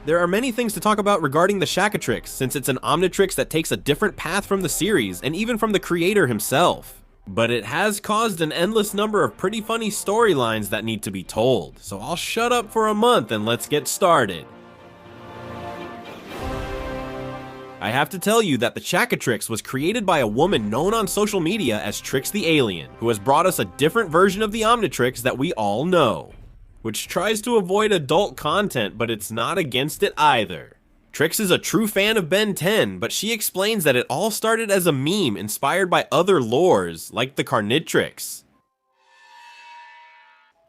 There are many things to talk about regarding the Chaquetrix, since it's an Omnitrix that takes a different path from the series, and even from the creator himself. But it has caused an endless number of pretty funny storylines that need to be told, so I'll shut up for a month and let's get started. I have to tell you that the Chaquetrix was created by a woman known on social media as Trix the Alien, who has brought us a different version of the Omnitrix that we all know, which tries to avoid adult content, but it's not against it either. Trix is a true fan of Ben 10, but she explains that it all started as a meme inspired by other lores, like the Carnitrix.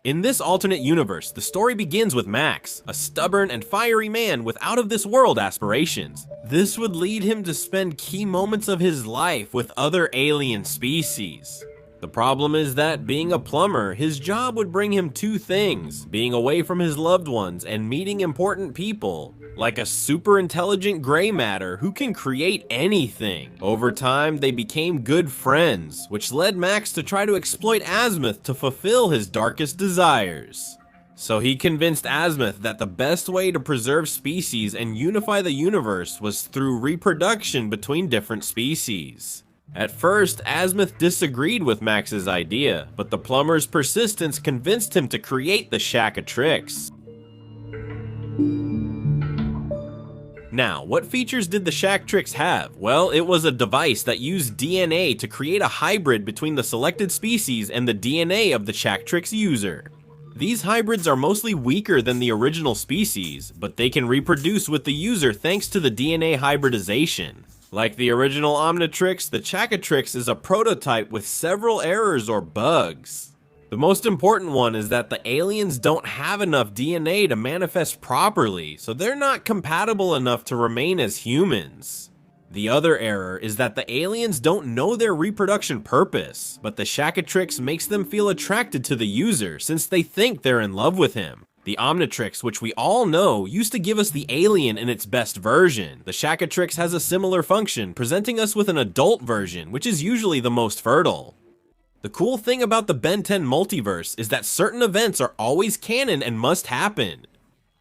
In this alternate universe, the story begins with Max, a stubborn and fiery man with out-of-this-world aspirations. This would lead him to spend key moments of his life with other alien species. The problem is that, being a plumber, his job would bring him two things: being away from his loved ones and meeting important people, like a super intelligent gray matter who can create anything. Over time, they became good friends, which led Max to try to exploit Azimuth to fulfill his darkest desires. So he convinced Azimuth that the best way to preserve species and unify the universe was through reproduction between different species. At first, Azimuth disagreed with Max's idea, but the plumber's persistence convinced him to create the Chaquetrix. Now, what features did the Chaquetrix have? Well, it was a device that used DNA to create a hybrid between the selected species and the DNA of the Chaquetrix user. These hybrids are mostly weaker than the original species, but they can reproduce with the user thanks to the DNA hybridization. Like the original Omnitrix, the Chaquetrix is a prototype with several errors or bugs. The most important one is that the aliens don't have enough DNA to manifest properly, so they're not compatible enough to remain as humans. The other error is that the aliens don't know their reproduction purpose, but the Chaquetrix makes them feel attracted to the user since they think they're in love with him. The Omnitrix, which we all know, used to give us the alien in its best version. The Chaquetrix has a similar function, presenting us with an adult version, which is usually the most fertile. The cool thing about the Ben 10 multiverse is that certain events are always canon and must happen.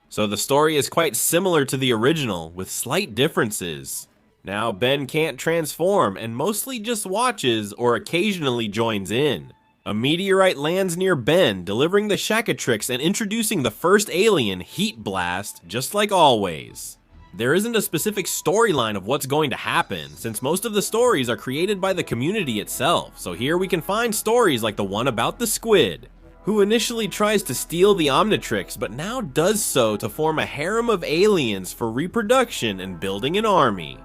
So the story is quite similar to the original, with slight differences. Now, Ben can't transform and mostly just watches or occasionally joins in. A meteorite lands near Ben, delivering the Chaquetrix and introducing the first alien, Heat Blast, just like always. There isn't a specific storyline of what's going to happen, since most of the stories are created by the community itself, so here we can find stories like the one about the squid, who initially tries to steal the Omnitrix, but now does so to form a harem of aliens for reproduction and building an army.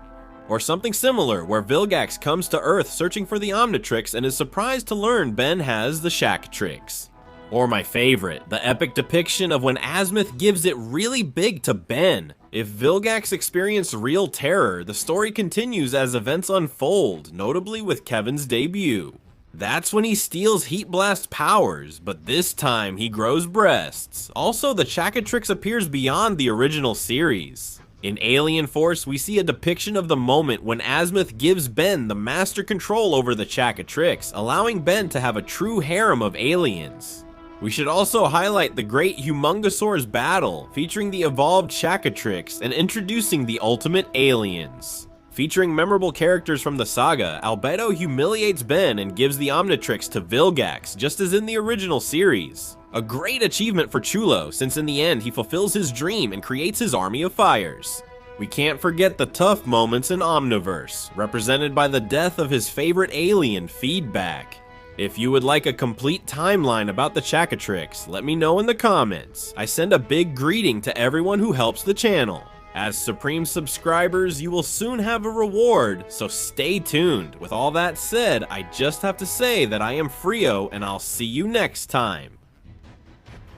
Or something similar, where Vilgax comes to Earth searching for the Omnitrix and is surprised to learn Ben has the Chaquetrix. Or my favorite, the epic depiction of when Azimuth gives it really big to Ben. If Vilgax experienced real terror, the story continues as events unfold, notably with Kevin's debut. That's when he steals Heat Blast powers, but this time he grows breasts. Also, the Chaquetrix appears beyond the original series. In Alien Force, we see a depiction of the moment when Azimuth gives Ben the master control over the Chaquetrix, allowing Ben to have a true harem of aliens. We should also highlight the Great Humongosaur's battle, featuring the evolved Chaquetrix and introducing the ultimate aliens. Featuring memorable characters from the saga, Albedo humiliates Ben and gives the Omnitrix to Vilgax, just as in the original series. A great achievement for Chulo, since in the end he fulfills his dream and creates his army of fires. We can't forget the tough moments in Omniverse, represented by the death of his favorite alien, Feedback. If you would like a complete timeline about the Chaquetrix, let me know in the comments. I send a big greeting to everyone who helps the channel. As Supreme subscribers, you will soon have a reward, so stay tuned. With all that said, I just have to say that I am Frio, and I'll see you next time.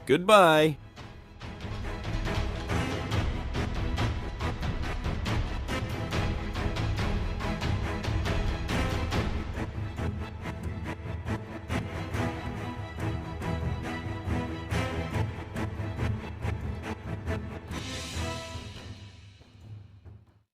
Goodbye.